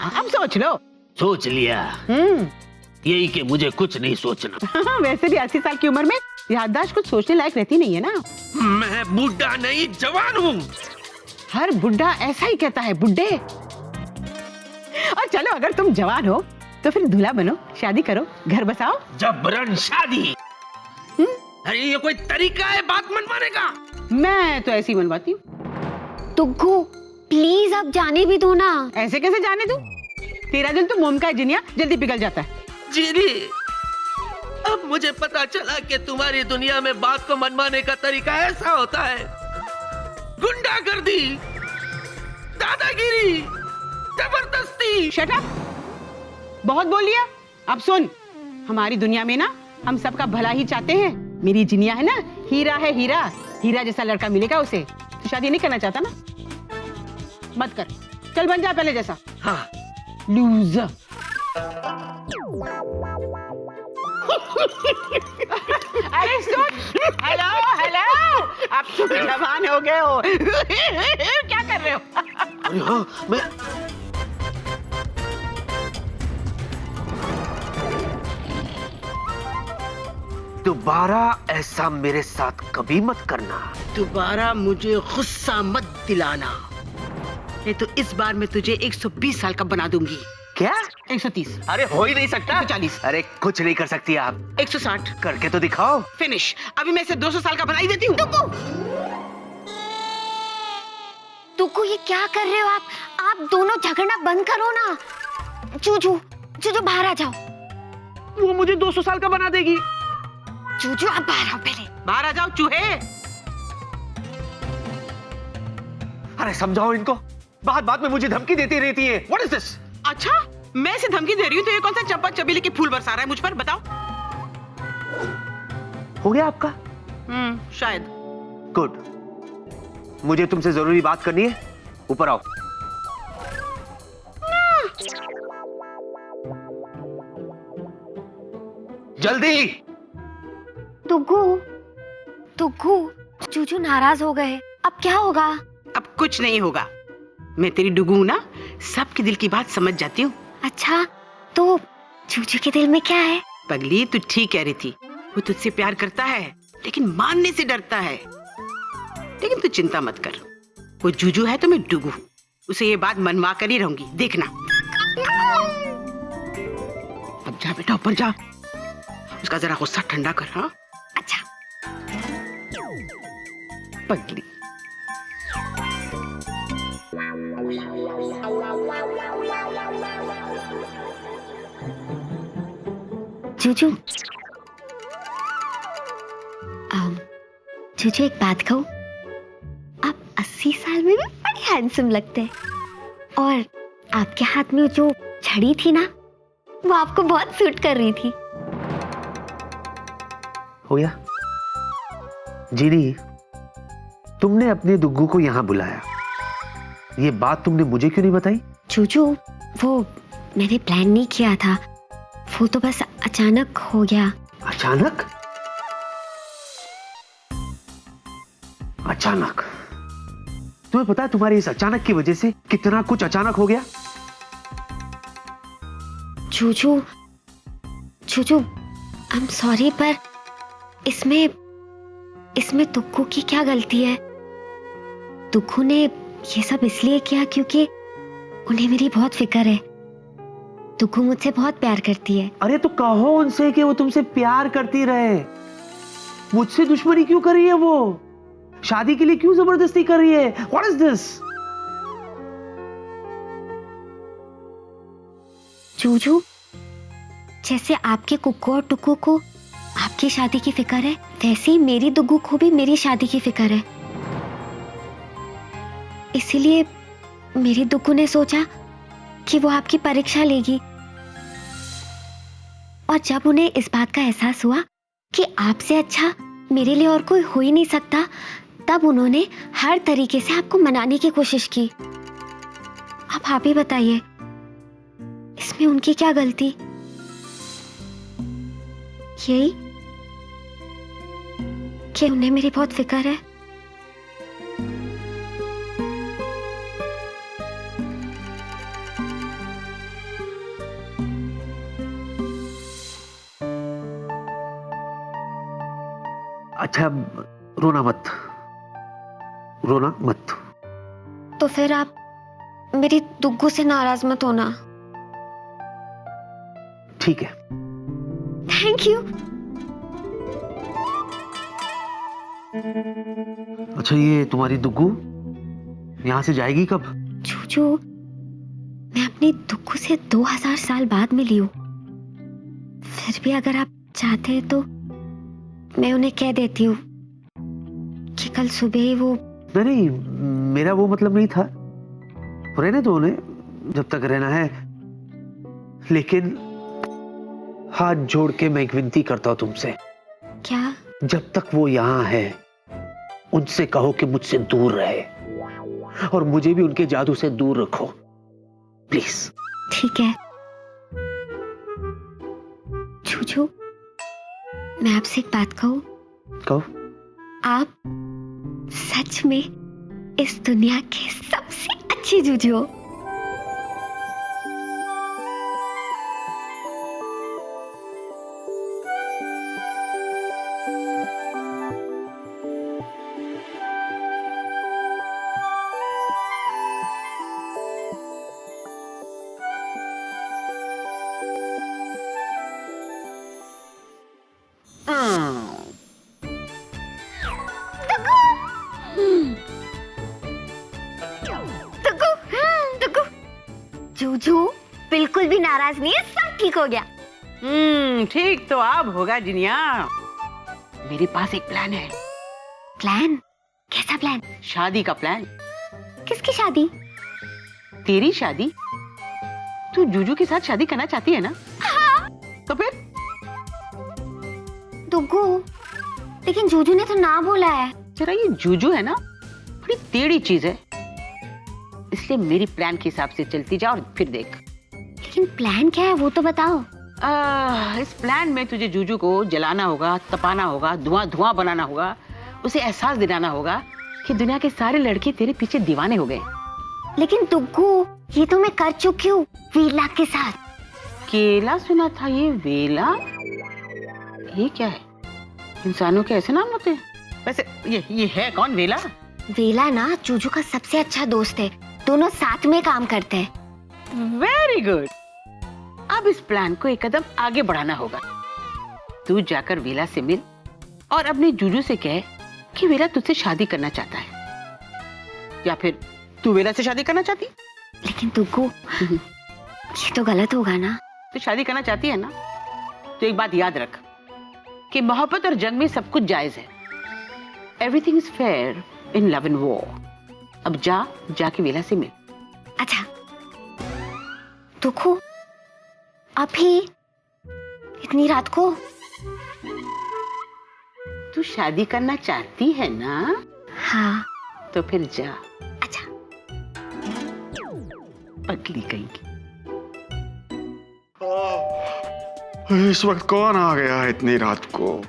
अब सोच लो। सोच लिया। यही कि मुझे कुछ नहीं सोचना। वैसे भी 80 साल की उम्र में याददाश्त कुछ सोचने लायक रहती नहीं है ना। मैं बूढ़ा नहीं, जवान हूँ। हर बुढ़ा ऐसा ही कहता है, बुड्ढे। और चलो, अगर तुम जवान हो तो फिर दूल्हा बनो, शादी करो, घर बसाओ। जबरन शादी? अरे ये कोई तरीका है बात मनवाने का? मैं तो ऐसी मनवाती हूँ। तुग्गू प्लीज अब जाने भी दो ना। ऐसे कैसे जाने दूं? तेरा दिल तो मोम का है जिनिया, जल्दी पिघल जाता है। जीनी, अब मुझे पता चला कि तुम्हारी दुनिया में बात को मनवाने का तरीका ऐसा होता है। गुंडागर्दी, दादागिरी, जबरदस्ती। Shut up! बहुत बोल लिया। अब सुन, हमारी दुनिया में ना हम सबका भला ही चाहते हैं। मेरी जिनिया है ना, हीरा है, हीरा। हीरा जैसा लड़का मिलेगा उसे। तो शादी नहीं करना चाहता ना? मत कर, चल बन जा पहले जैसा। हाँ। लूजर। अरे सुन, हेलो हेलो, अब तुम जवान हो गए हो। क्या कर रहे हो? अरे हाँ, मैं दोबारा ऐसा मेरे साथ कभी मत करना। दोबारा मुझे गुस्सा मत दिलाना, नहीं तो इस बार मैं तुझे 120 साल का बना दूंगी। क्या? 130। अरे हो ही नहीं सकता। 140। अरे कुछ नहीं कर सकती आप। 160। करके तो दिखाओ। फिनिश। अभी मैं इसे 200 साल का बना ही देती हूँ। तुग्गू ये क्या कर रहे हो आप दोनों झगड़ना बंद करो ना। जूजू जूजू बाहर आ जाओ। वो मुझे 200 साल का बना देगी। जूजू आप बाहर आओ पहले। बाहर आ जाओ चूहे। अरे समझाओ इनको, बात बात में मुझे धमकी देती रहती है। What is this? अच्छा, मैं इसे धमकी दे रही हूँ तो ये कौन सा चंपा चमेली के फूल बरसा रहा है मुझ पर? बताओ। हो गया आपका? शायद। गुड। मुझे तुमसे जरूरी बात करनी है, ऊपर आओ। जल्दी। तुग्गू तुग्गू जूजू नाराज हो गए, अब क्या होगा? अब कुछ नहीं होगा। मैं तेरी डुगू ना, सबके दिल की बात समझ जाती हूँ। अच्छा, तो जूजू के दिल में क्या है? पगली, तू ठीक कह रही थी। वो तुझसे प्यार करता है लेकिन मानने से डरता है। लेकिन तू चिंता मत कर, वो जूजू है तो मैं डुगू। उसे ये बात मनवा कर ही रहूंगी, देखना। अब जा बेटा, ऊपर जा। उसका जरा गुस्सा ठंडा कर। हाँ अच्छा। पगली। जूजू जूजू एक बात कहूं, आप 80 साल में भी बड़े हैंडसम लगते हैं। और आपके हाथ में जो छड़ी थी ना, वो आपको बहुत सूट कर रही थी। हो गया? जीनी, तुमने अपने दुग्गू को यहाँ बुलाया, ये बात तुमने मुझे क्यों नहीं बताई? जूजू वो मैंने प्लान नहीं किया था, वो तो बस अचानक हो गया। अचानक? अचानक? तुम्हें पता है तुम्हारी इस अचानक की वजह से कितना कुछ अचानक हो गया? Juju Juju I am sorry, पर इसमें तुग्गू की क्या गलती है? तुग्गू ने ये सब इसलिए किया क्योंकि उन्हें मेरी बहुत फिक्र है। तुग्गू मुझसे बहुत प्यार करती है। अरे तो कहो उनसे कि वो तुमसे प्यार करती रहे। मुझसे दुश्मनी क्यों कर रही है वो? शादी के लिए क्यों जबरदस्ती कर रही है? What is this? जूजू, जैसे आपके कुक्कू और टुक्कू को आपकी शादी की फिक्र है, वैसे ही मेरी दुग्गू को भी मेरी शादी की फिक्र है। इसीलिए मेरी दुग्गू ने सोचा कि वो आपकी परीक्षा लेगी। और जब उन्हें इस बात का एहसास हुआ कि आपसे अच्छा मेरे लिए और कोई हो ही नहीं सकता, तब उन्होंने हर तरीके से आपको मनाने की कोशिश की। अब आप ही बताइए, इसमें उनकी क्या गलती? यही कि उन्हें मेरी बहुत फिक्र है। अच्छा रोना मत, रोना मत। तो फिर आप मेरी दुग्गू से नाराज मत होना। ठीक है। Thank you. अच्छा ये तुम्हारी दुग्गू यहाँ से जाएगी कब? जूजू, मैं अपनी दुग्गू से 2000 साल बाद मिली हूँ। फिर भी अगर आप चाहते हैं तो मैं उन्हें कह देती हूँ कि कल सुबह ही वो। नहीं, मेरा वो मतलब नहीं था। रहने दो उन्हें जब तक रहना है, लेकिन हाथ जोड़ के मैं एक विनती करता हूं तुमसे। क्या? जब तक वो यहाँ है उनसे कहो कि मुझसे दूर रहे और मुझे भी उनके जादू से दूर रखो, प्लीज। ठीक है। जूजू, मैं आपसे एक बात कहूं? कहो। आप सच में इस दुनिया के सबसे अच्छे जूजू हो। जूजू बिल्कुल भी नाराज नहीं है, सब ठीक हो गया। ठीक तो अब होगा जिनिया। मेरे पास एक प्लान है। प्लान? कैसा प्लान? शादी का प्लान। किसकी शादी? तेरी शादी। तू जूजू के साथ शादी करना चाहती है ना? हाँ। तो फिर? दुग्गू, लेकिन जूजू ने तो ना बोला है। जरा ये जूजू है ना, बड़ी टेढ़ी चीज है, इसलिए मेरी प्लान के हिसाब से चलती जा और फिर देख। लेकिन प्लान क्या है वो तो बताओ। इस प्लान में तुझे जूजू को जलाना होगा, तपाना होगा, धुआं धुआं बनाना होगा, उसे एहसास दिलाना होगा कि दुनिया के सारे लड़के तेरे पीछे दीवाने हो गए। लेकिन दुग्गू, ये तो मैं कर चुकी हूँ वीला के साथ। केला सुना था, ये वेला? ये क्या है? इंसानों के ऐसे नाम होते हैं? वैसे ये है कौन वेला? वेला ना जूजू का सबसे अच्छा दोस्त है, दोनों साथ में काम करते हैं। Very good. अब इस प्लान को एक कदम आगे बढ़ाना होगा। तू जाकर वेला से मिल और अपने जूजू से कह कि वेला तुझसे शादी करना चाहता है, या फिर तू वेला से शादी करना चाहती? लेकिन दुग्गू, ये तो गलत होगा ना? तू शादी करना चाहती है ना, तो एक बात याद रख कि मोहब्बत और जंग में सब कुछ जायज है। Everything is fair in love and war. अब जाके वेला से मिल। अच्छा दुग्गू, अभी इतनी रात को? तू शादी करना चाहती है ना? हाँ। तो फिर जा। अच्छा। पगली कहीं की। इस वक्त कौन आ गया इतनी रात को?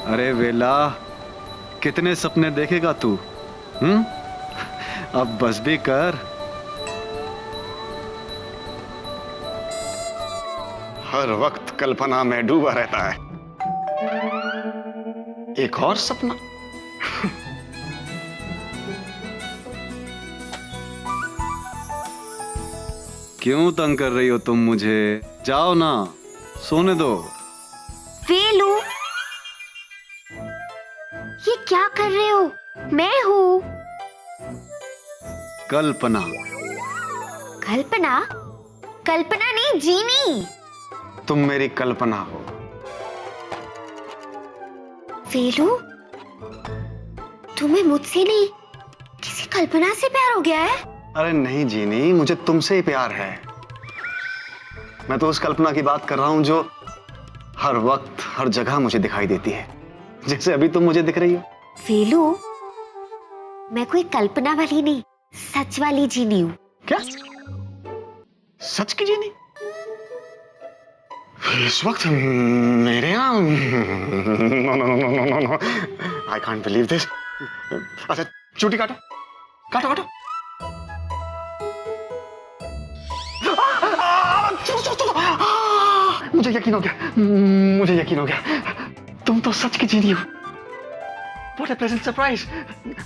अरे वेला, कितने सपने देखेगा तू? अब बस भी कर। हर वक्त कल्पना में डूबा रहता है। एक और सपना? क्यों तंग कर रही हो तुम मुझे? जाओ ना, सोने दो। वेलू, ये क्या कर रहे हो? मैं हूँ कल्पना। कल्पना? कल्पना नहीं, जीनी। तुम मेरी कल्पना हो। वेलू, तुम्हें मुझसे नहीं किसी कल्पना से प्यार हो गया है? अरे नहीं जीनी, मुझे तुमसे ही प्यार है। मैं तो उस कल्पना की बात कर रहा हूं जो हर वक्त हर जगह मुझे दिखाई देती है, जैसे अभी तुम मुझे दिख रही हो। वेलू, मैं कोई कल्पना वाली नहीं, सच वाली जीनी हूँ। क्या? सच की जीनी? इस वक्त मेरे यहाँ? No, I can't believe this. अच्छा चूटी काटो, काटो काटो। मुझे यकीन हो गया, मुझे यकीन हो गया, तुम तो सच की जीनी हो। What a pleasant surprise!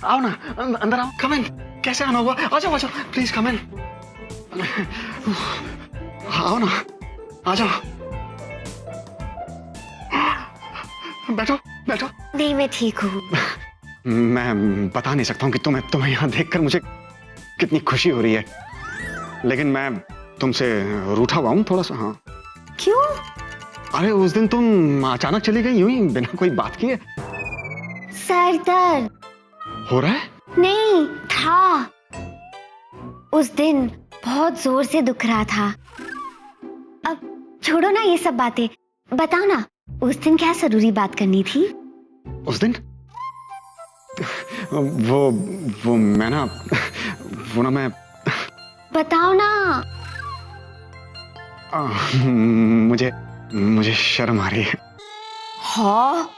आओ ना, अंदर आओ, come in। कैसे आना हुआ? आ जाओ, प्लीज come in। आओ ना, आ जाओ, बैठो बैठो। नहीं, मैं ठीक हूँ। मैं बता नहीं सकता हूँ कि तुम्हें यहाँ देखकर मुझे कितनी खुशी हो रही है, लेकिन मैं तुमसे रूठा हुआ हूँ थोड़ा सा। हाँ। क्यों? अरे उस दिन तुम अचानक चली गई यूं ही बिना कोई बात किए। सर दर्द हो रहा है? नहीं था, उस दिन बहुत जोर से दुख रहा था। अब छोड़ो ना ये सब बातें, बताओ ना उस दिन क्या जरूरी बात करनी थी? उस दिन वो मैं ना, मैं बताओ ना। मुझे शर्म आ रही है। हाँ,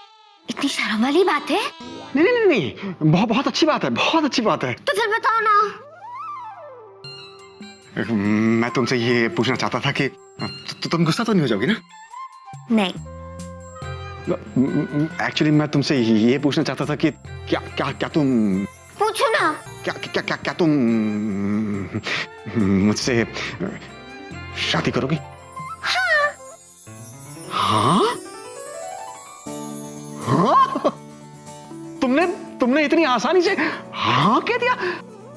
इतनी शर्म वाली बात है? नहीं, बहुत अच्छी बात है, बहुत अच्छी बात है। तो फिर बताओ ना। मैं तुमसे ये पूछना चाहता था कि तुम गुस्सा तो नहीं हो जाओगी ना? नहीं। एक्चुअली मैं तुमसे ये पूछना चाहता था कि क्या तुम, पूछो ना। क्या तुम मुझसे शादी करोगी? हाँ? हाँ? तुमने इतनी आसानी से हाँ कह दिया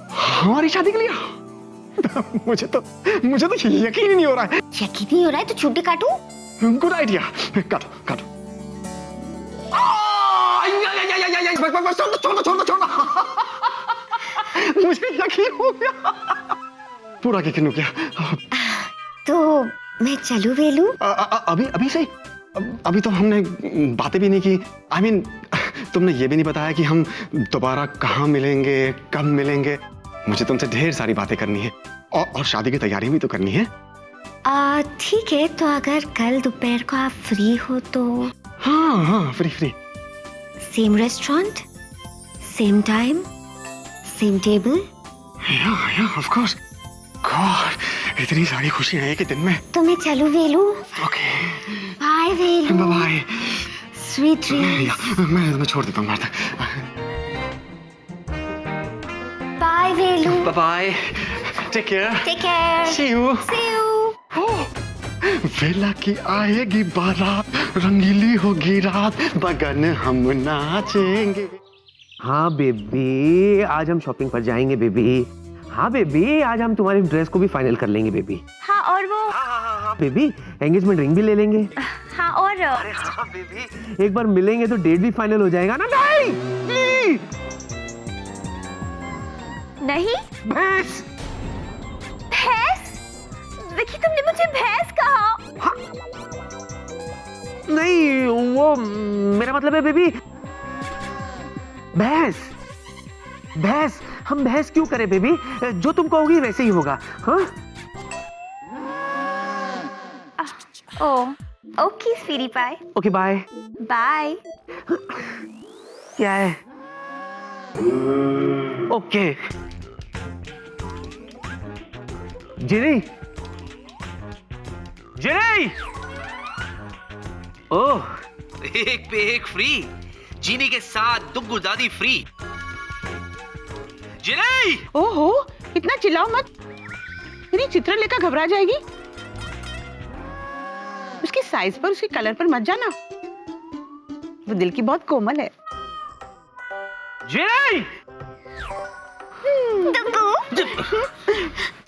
हमारी शादी के लिए? मुझे तो यकीन ही नहीं हो रहा है। यकीन नहीं हो रहा है तो छुट्टी काटूं? गुड आइडिया, काटो। छोड़ो। मुझे यकीन हो गया, पूरा यकीन हो गया। तो मैं चलूं वेलू? अभी सही, अभी तो हमने बातें भी नहीं की। I mean, तुमने ये भी नहीं बताया कि हम दोबारा कहाँ मिलेंगे, कब मिलेंगे। मुझे तुमसे ढेर सारी बातें करनी है और शादी की तैयारी भी तो करनी है। ठीक है, तो अगर कल दोपहर को आप फ्री हो तो? हाँ, free. Same restaurant, same time, same table? या ऑफ कोर्स। गॉड, इतनी सारी खुशियां एक ही दिन में। तो मैं चलूं Velu? Okay, bye Velu. Bye. Sweet dreams. मैं छोड़ देता हूँ बाहर तक। Bye Velu. Bye, take care. See you. वेला की आएगी बारात, रंगीली होगी रात, बगन हम नाचेंगे। हाँ बेबी, आज हम शॉपिंग पर जाएंगे बेबी। हाँ बेबी, आज हम तुम्हारी ड्रेस को भी फाइनल कर लेंगे बेबी। हाँ, और वो? हाँ बेबी, एंगेजमेंट रिंग भी ले लेंगे। हाँ, और? अरे हाँ बेबी, एक बार मिलेंगे तो डेट भी फाइनल हो जाएगा ना? नहीं। भैंस। विकी, तुमने मुझे भैंस कहा? हाँ। नहीं, वो मेरा मतलब है बेबी, भैंस। हम भैंस क्यों करें बेबी? जो तुम कहोगी वैसे ही होगा। हाँ? Okay sweetie pie. Okay bye. Bye. क्या है? ओके। जिनी। ओह, एक पे एक फ्री, जीनी के साथ दुग्गू दादी फ्री। जिनी! ओहो, इतना चिल्लाओ मत, मेरी चित्रलेखा घबरा जाएगी। उसके साइज पर, उसके कलर पर मत जाना, वो दिल की बहुत कोमल है।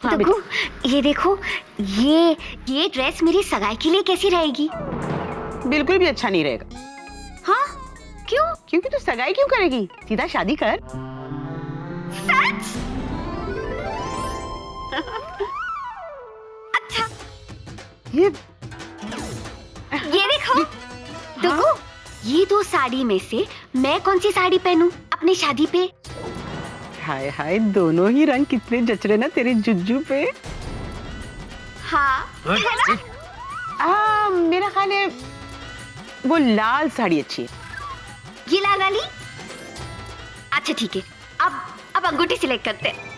हाँ, दुग्गू, ये देखो, ये ड्रेस मेरी सगाई के लिए कैसी रहेगी? बिल्कुल भी अच्छा नहीं रहेगा। हाँ? क्यों? क्योंकि तू सगाई क्यों करेगी, सीधा शादी कर। सच? अच्छा, ये देखो देखो, ये दो साड़ी में से मैं कौन सी साड़ी पहनूं अपनी शादी पे? हाय हाय, दोनों ही रंग कितने जच रहे ना तेरे जुज्जू पे। हाँ है ना? मेरा ख्याल है वो लाल साड़ी अच्छी है। ये लाल वाली? अच्छा ठीक है, अब अंगूठी सिलेक्ट करते हैं।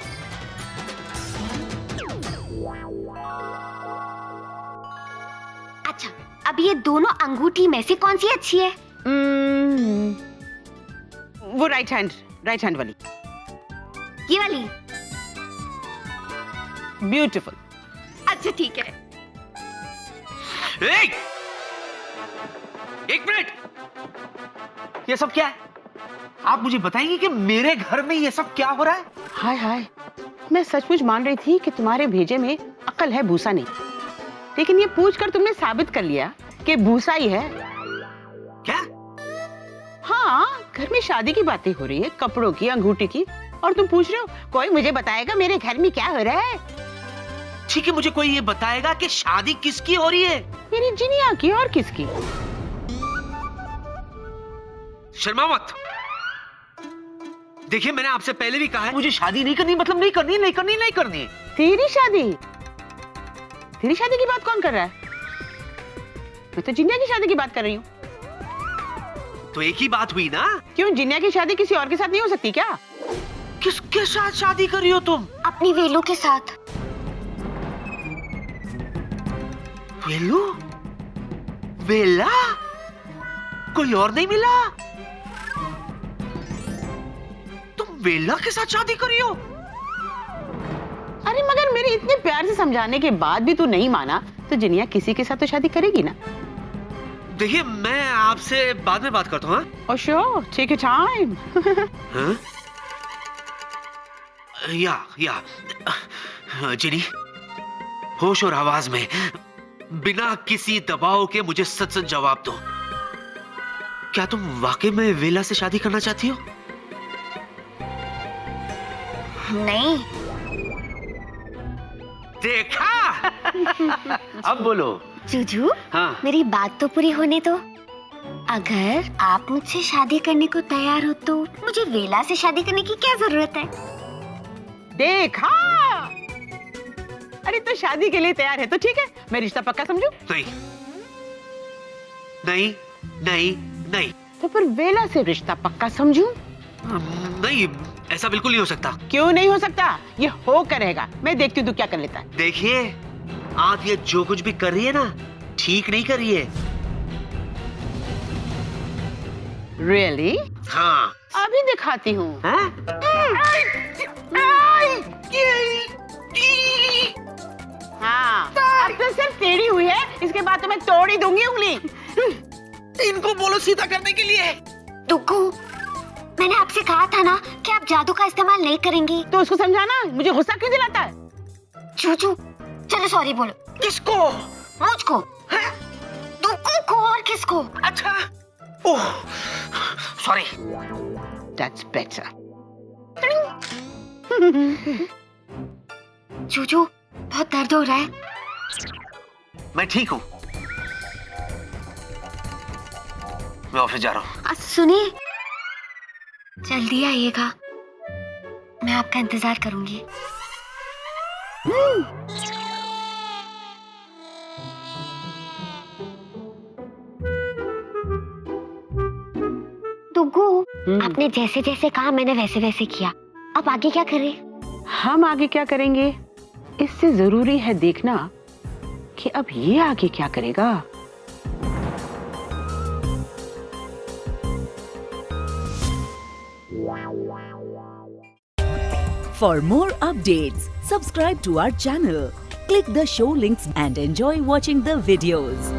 अच्छा, अब ये दोनों अंगूठी में से कौन सी अच्छी है? वो राइट हैंड वाली। ये वाली? ब्यूटीफुल। अच्छा ठीक है। एक मिनट, ये सब क्या है? आप मुझे बताएंगे कि मेरे घर में ये सब क्या हो रहा है? हाय हाय, मैं सचमुच मान रही थी कि तुम्हारे भेजे में अकल है, भूसा नहीं। लेकिन ये पूछकर तुमने साबित कर लिया कि भूसा ही है। क्या? हाँ, घर में शादी की बातें हो रही है, कपड़ों की, अंगूठी की, और तुम पूछ रहे हो कोई मुझे बताएगा मेरे घर में क्या हो रहा है? ठीक है, मुझे कोई ये बताएगा कि शादी किसकी हो रही है? मेरी जिनिया की, और किसकी? शर्मा मत। देखिए, मैंने आपसे पहले भी कहा है, मुझे शादी नहीं करनी, मतलब नहीं करनी। तेरी शादी की बात कौन कर रहा है? मैं तो जिनिया की शादी की बात कर रही हूँ। तो एक ही बात हुई ना? क्यों, जिनिया की शादी किसी और के साथ नहीं हो सकती क्या? किसके साथ शादी कर रही हो तुम? अपनी वेलू के साथ। वेलू? वेला? कोई और नहीं मिला? तुम वेला के साथ शादी कर रही हो? अरे मगर मेरे इतने प्यार से समझाने के बाद भी तू नहीं माना, तो जिनिया किसी के साथ तो शादी करेगी ना। देखिए, मैं आपसे बाद में बात करता हूँ। Oh sure, take your time. हाँ? या जिनी, होश और आवाज में, बिना किसी दबाव के मुझे सच सच जवाब दो। क्या तुम वाकई में वेला से शादी करना चाहती हो? नहीं। देखा? अब बोलो। जूजू, हाँ। मेरी बात तो पूरी होने दो। अगर आप मुझसे शादी करने को तैयार हो तो मुझे वेला से शादी करने की क्या जरूरत है? देखा? अरे तो शादी के लिए तैयार है तो ठीक है, मैं रिश्ता पक्का समझूं? नहीं। तो फिर वेला से रिश्ता पक्का समझूं? नहीं, ऐसा बिल्कुल नहीं हो सकता। क्यों नहीं हो सकता? ये हो कर रहेगा। मैं देखती हूँ तू क्या कर लेता है। देखिए, आप ये जो कुछ भी कर रही है ना, ठीक नहीं कर रही है। Really? हाँ। अभी दिखाती हूँ। हाँ, अब तो सिर्फ टेढ़ी हुई है, इसके बाद तो मैं तोड़ ही दूंगी उंगली। इनको बोलो सीधा करने के लिए। दुग्गू, मैंने आपसे कहा था ना कि आप जादू का इस्तेमाल नहीं करेंगी। तो उसको समझाना, मुझे गुस्सा क्यों दिलाता है? जूजू, चलो सॉरी बोलो। किसको? मुझको। दुग्गू को, और किसको? अच्छा, ओह, सॉरी। That's better. जूजू, बहुत दर्द हो रहा है। मैं ठीक हूँ। मैं ऑफिस जा रहा हूँ। सुनिए, जल्दी आइएगा, मैं आपका इंतजार करूंगी। दुग्गू, आपने जैसे जैसे कहा मैंने वैसे वैसे किया। अब आगे क्या करें? हम आगे क्या करेंगे, इससे जरूरी है देखना कि अब ये आगे क्या करेगा। For more updates, subscribe to our channel, click the show links and enjoy watching the videos.